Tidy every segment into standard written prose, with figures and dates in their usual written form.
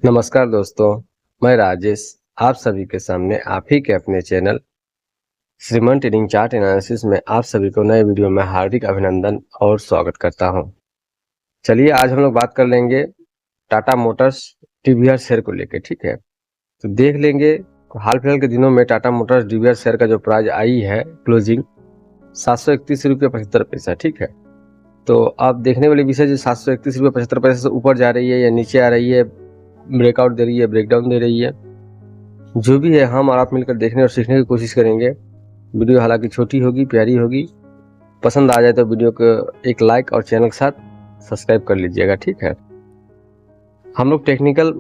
नमस्कार दोस्तों, मैं राजेश आप सभी के सामने आप ही के अपने चैनल श्रीमान ट्रेडिंग चार्ट एनालिसिस में आप सभी को नए वीडियो में हार्दिक अभिनंदन और स्वागत करता हूं। चलिए आज हम लोग बात कर लेंगे टाटा मोटर्स टीवीआर शेयर को लेकर। ठीक है, तो देख लेंगे हाल फिलहाल के दिनों में टाटा मोटर्स टीवीआर शेयर का जो प्राइस आई है क्लोजिंग 731 रुपये 75 पैसा। ठीक है, तो आप देखने वाली विषय जो 731 रुपये 75 पैसे से ऊपर जा रही है या नीचे आ रही है, ब्रेकआउट दे रही है, ब्रेकडाउन दे रही है, जो भी है हम और आप मिलकर देखने और सीखने की कोशिश करेंगे। वीडियो हालांकि छोटी होगी, प्यारी होगी। पसंद आ जाए तो वीडियो को एक लाइक और चैनल के साथ सब्सक्राइब कर लीजिएगा। ठीक है, हम लोग टेक्निकल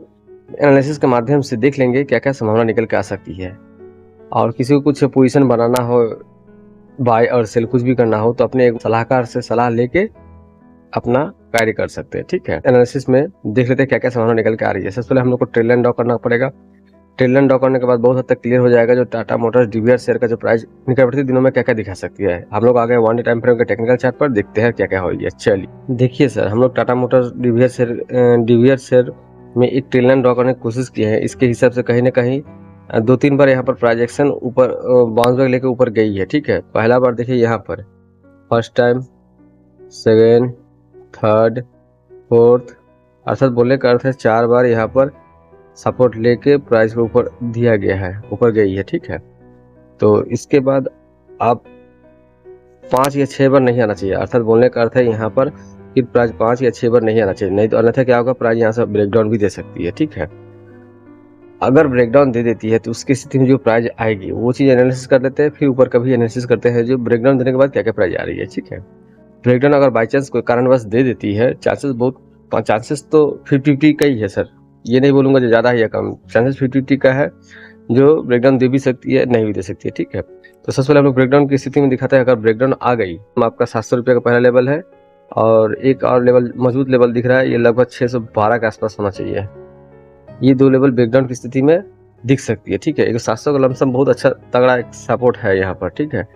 एनालिसिस के माध्यम से देख लेंगे क्या क्या संभावना निकल के आ सकती है, और किसी को कुछ पोजीशन बनाना हो, बाय और सेल कुछ भी करना हो तो अपने एक सलाहकार से सलाह लेके अपना कार्य कर सकते हैं। ठीक है, एनालिसिस में देख लेते हैं क्या क्या संभावना निकल के आ रही है। सबसे पहले हम लोग को ट्रेल लाइन ड्रॉ करना पड़ेगा। ट्रेल लाइन ड्रॉ करने के बाद बहुत हद तक क्लियर हो जाएगा जो टाटा मोटर्स डीवीआर शेयर का जो प्राइस निकटवर्ती दिनों में क्या क्या दिखा सकती है। हम लोग आगे 1 डे टाइम फ्रेम के टेक्निकल चार्ट पर देखते हैं क्या क्या हो रही है। चलिए देखिए सर, हम लोग टाटा मोटर्स डीवीआर शेयर में एक ट्रेल लाइन ड्रॉ करने की कोशिश की है। इसके हिसाब से कहीं ना कहीं 2-3 बार यहाँ पर प्राइजेक्शन ऊपर बाउंस बैक लेकर ऊपर गई है। ठीक है, पहला बार देखिए यहाँ पर first time, second, third, fourth, अर्थात बोलने का अर्थ है 4 बार यहाँ पर सपोर्ट लेके प्राइस को ऊपर दिया गया है, ऊपर गई है। ठीक है, तो इसके बाद आप 5 या 6 बार नहीं आना चाहिए, अर्थात बोलने का अर्थ है यहाँ पर कि प्राइस 5 या 6 बार नहीं आना चाहिए, नहीं तो अन्यथा क्या होगा, प्राइस यहाँ से ब्रेकडाउन भी दे सकती है। ठीक है, अगर ब्रेकडाउन दे देती है तो उसकी स्थिति में जो प्राइस आएगी वो चीज़ एनालिसिस कर लेते हैं, फिर ऊपर का भी एनालिसिस करते हैं जो ब्रेकडाउन देने के बाद क्या क्या प्राइस आ रही है। ठीक है, ब्रेकडाउन अगर बाई चांस कोई कारणवश दे देती है, चांसेस तो 50-50 का ही है सर, ये नहीं बोलूँगा जो ज़्यादा है या कम, चांसेस 50-50 का है जो ब्रेकडाउन दे भी सकती है, नहीं भी दे सकती है। ठीक है, तो सबसे पहले हम लोग ब्रेकडाउन की स्थिति में दिखाते हैं। अगर ब्रेकडाउन आ गई तो आपका 700 रुपये का पहला लेवल है, और एक और लेवल मजबूत लेवल दिख रहा है, ये लगभग 612 के आसपास होना चाहिए। ये 2 लेवल ब्रेकडाउन की स्थिति में दिख सकती है। ठीक है, एक 700 का लमसम बहुत अच्छा तगड़ा एक सपोर्ट है यहाँ पर। ठीक है,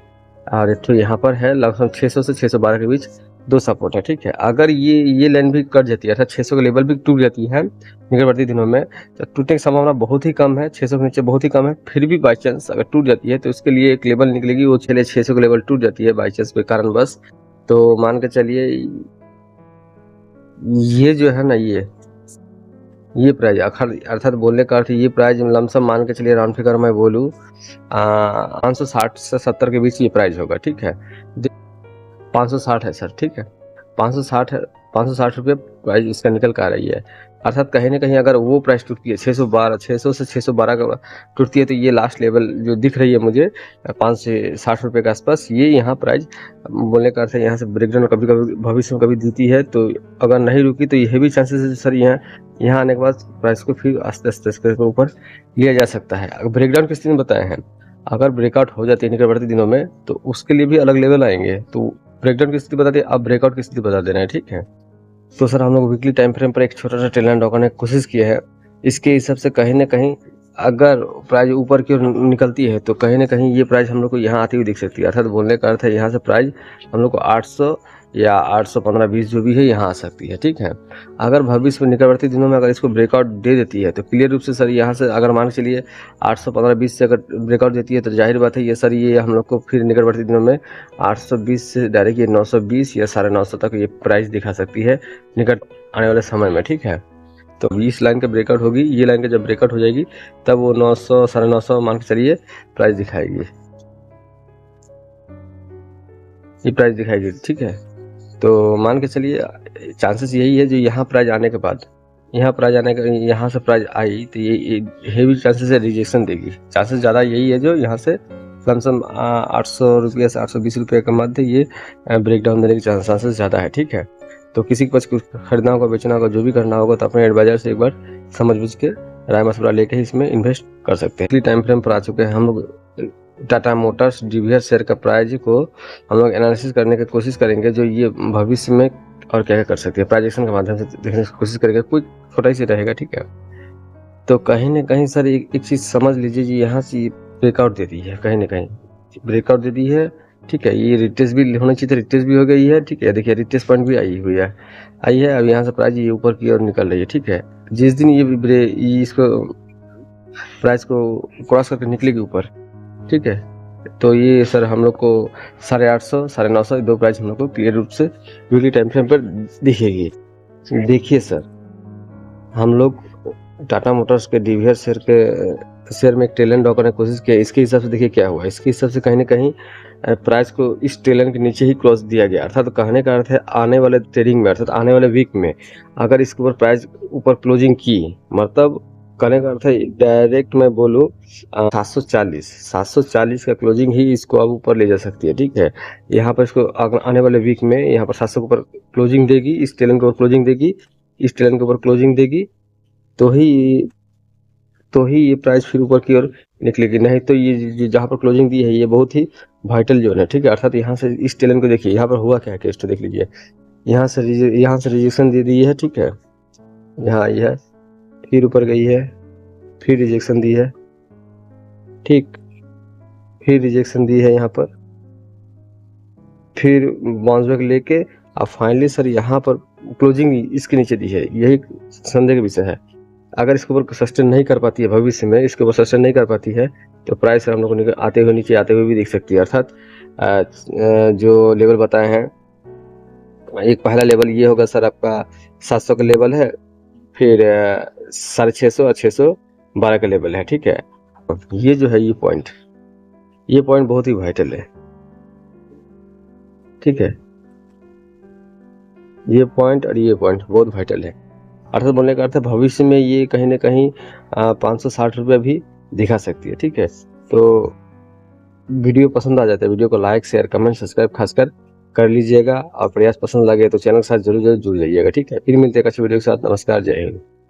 और एक तो यहाँ पर है लगभग 600 से 612 के बीच 2 सपोर्ट है। ठीक है, अगर ये लाइन भी कट जाती है, अर्थात 600 का लेवल भी टूट जाती है निकटवर्ती दिनों में, तो टूटने की संभावना बहुत ही कम है, 600 के नीचे बहुत ही कम है। फिर भी बाई चांस अगर टूट जाती है तो उसके लिए एक लेवल निकलेगी, वो चले 600 का लेवल टूट जाती है बाई चांस कोई कारणवश, तो मान के चलिए ये जो है ना, ये प्राइज अर्थात बोलने का अर्थ ये प्राइज लमसम मान के चलिए, राउंड फिगर मैं बोलूँ 560 से 70 के बीच ये प्राइस होगा। ठीक है, 560 है सर। ठीक है, 560 है, 560 रुपये प्राइस इसका निकल कर आ रही है। अर्थात कहीं ना कहीं अगर वो प्राइस टूटती है 600 से 612 का टूटती है, तो ये लास्ट लेवल जो दिख रही है मुझे 560 रुपये के आसपास, ये यहाँ प्राइस बोलने का अर्थ है यहाँ से ब्रेकडाउन कभी कभी भविष्य में कभी देती है। तो अगर नहीं रुकी तो यह भी चांसेस है सर, यहाँ आने के बाद प्राइस को फिर आस्ते आस्ते ऊपर लिया जा सकता है। अगर ब्रेकडाउन की स्थिति में बताए हैं, अगर ब्रेकआउट हो जाती है निकटवर्ती दिनों में तो उसके लिए भी अलग लेवल आएंगे। तो ब्रेकडाउन की स्थिति बता दी, अब ब्रेकआउट की स्थिति बता देना है। ठीक है, तो सर हम लोग वीकली टाइम फ्रेम पर एक छोटा सा ट्रेल लाइन ड्रॉ करने की कोशिश किए हैं। इसके हिसाब से कहीं ना कहीं अगर प्राइस ऊपर की ओर निकलती है तो कहीं ना कहीं ये प्राइस हम लोग को यहाँ आती हुई दिख सकती है। अर्थात बोलने का अर्थ है यहाँ से प्राइस हम लोग को 800 या 815-20 जो भी है यहाँ आ सकती है। ठीक है, अगर भविष्य में निकटवर्ती दिनों में अगर इसको ब्रेकआउट दे देती है तो क्लियर रूप से सर यहाँ से अगर मान के चलिए 815-20 से अगर ब्रेकआउट देती है तो जाहिर बात है ये सर ये हम लोग को फिर निकटवर्ती दिनों में 820 से डायरेक्ट ये 920 या 950 तक ये प्राइस दिखा सकती है निकट आने वाले समय में। ठीक है, तो इस लाइन का ब्रेकआउट होगी, ये लाइन का जब ब्रेकआउट हो जाएगी तब वो 900 950 मान के चलिए प्राइस दिखाएगी, ये प्राइस दिखाएगी। ठीक है, तो मान के चलिए चांसेस यही है जो यहाँ प्राइस आने के बाद, यहाँ प्राइस आने का यहाँ से प्राइस आई तो ये हेवी चांसेस है रिजेक्शन देगी। चांसेस ज़्यादा यही है जो यहाँ से लमसम 800 रुपये से 820 रुपये के मध्य ये ब्रेकडाउन देने के चांसेस ज़्यादा है। ठीक है, तो किसी के पास कुछ खरीदना होगा, बेचना होगा, जो भी करना होगा तो अपने एडवाइजर से एक बार समझ बुझ के राय मशवरा लेके ही इसमें इन्वेस्ट कर सकते हैं। टाइम फ्रेम पर आ चुके हैं हम लोग। टाटा मोटर्स डीवीआर शेयर का प्राइस को हम लोग एनालिसिस करने की कोशिश करेंगे जो ये भविष्य में और क्या क्या कर सकती है, प्राइजेक्शन के माध्यम से देखने की कोशिश करेंगे, कोई छोटा ही से रहेगा। ठीक है, तो कहीं ना कहीं सर एक चीज़ समझ लीजिए जी, यहाँ से ब्रेकआउट दे दी है, कहीं ना कहीं ब्रेकआउट दे दी है ठीक है। ये रिटेस्ट भी होना चाहिए, तो रिटेस्ट भी हो गई है। ठीक है, देखिए रिटेस्ट पॉइंट भी आई हुई है, आई है। अब यहाँ से प्राइस ये ऊपर की ओर निकल रही है। ठीक है, जिस दिन ये इसको प्राइस को क्रॉस करके निकलेगी ऊपर, ठीक है, तो ये सर हम लोग को 850 950 दो प्राइस हम लोग को क्लियर रूप से वीकली टाइम फ्रेम पर दिखेगी। देखिए सर, हम लोग टाटा मोटर्स के डीवीआर शेयर में एक टेलन ड्रॉ करने की कोशिश किया। इसके हिसाब से देखिए क्या हुआ। इसके हिसाब से कहीं ना कहीं प्राइस को इस टेलन के नीचे ही क्रॉस दिया गया। अर्थात तो कहने का अर्थ है आने वाले ट्रेडिंग में, अर्थात आने वाले वीक में अगर इसके ऊपर प्राइस ऊपर क्लोजिंग की, मतलब कहने का अर्थ है डायरेक्ट मैं बोलूँ 740 का क्लोजिंग ही इसको अब ऊपर ले जा सकती है। ठीक है, यहाँ पर इसको आने वाले वीक में यहाँ पर 700 के ऊपर क्लोजिंग देगी, इस टेलन के ऊपर क्लोजिंग देगी, इस टेलन के ऊपर क्लोजिंग देगी, तो ही ये प्राइस फिर ऊपर की ओर निकलेगी। नहीं तो ये जहाँ पर क्लोजिंग दी है ये बहुत ही वाइटल जोन है। ठीक है, अर्थात यहाँ से इस टेलन को देखिए, यहाँ पर हुआ क्या है केस तो देख लीजिए। यहाँ से रिजेक्शन दे दी है। ठीक है, यहाँ आई है, फिर ऊपर गई है, फिर रिजेक्शन दी है, ठीक, फिर रिजेक्शन दी है यहाँ पर, फिर बाउंस बैक लेके अब फाइनली सर यहाँ पर क्लोजिंग इसके नीचे दी है। यही संदेह का विषय है। अगर इसके ऊपर सस्टेन नहीं कर पाती है, भविष्य में इसके ऊपर सस्टेन नहीं कर पाती है, तो प्राइस हम लोग को आते हुए नीचे आते हुए भी देख सकती है। अर्थात जो लेवल बताए हैं, एक पहला लेवल ये होगा सर आपका 700 का लेवल है, फिर 650 और 612 का लेवल है। ठीक है, ये जो है ये पॉइंट बहुत ही वाइटल है। ठीक है, ये पॉइंट और ये पॉइंट बहुत वाइटल है। अर्थात बोलने का अर्थ है भविष्य में ये कहीं ना कहीं 560 रुपये भी दिखा सकती है। ठीक है, तो वीडियो पसंद आ जाता है, वीडियो को लाइक शेयर कमेंट सब्सक्राइब खासकर कर लीजिएगा, और प्रयास पसंद लगे तो चैनल के साथ जरूर जुड़ जाइएगा। ठीक है, फिर मिलते हैं अच्छे वीडियो के साथ। नमस्कार, जय हिंद।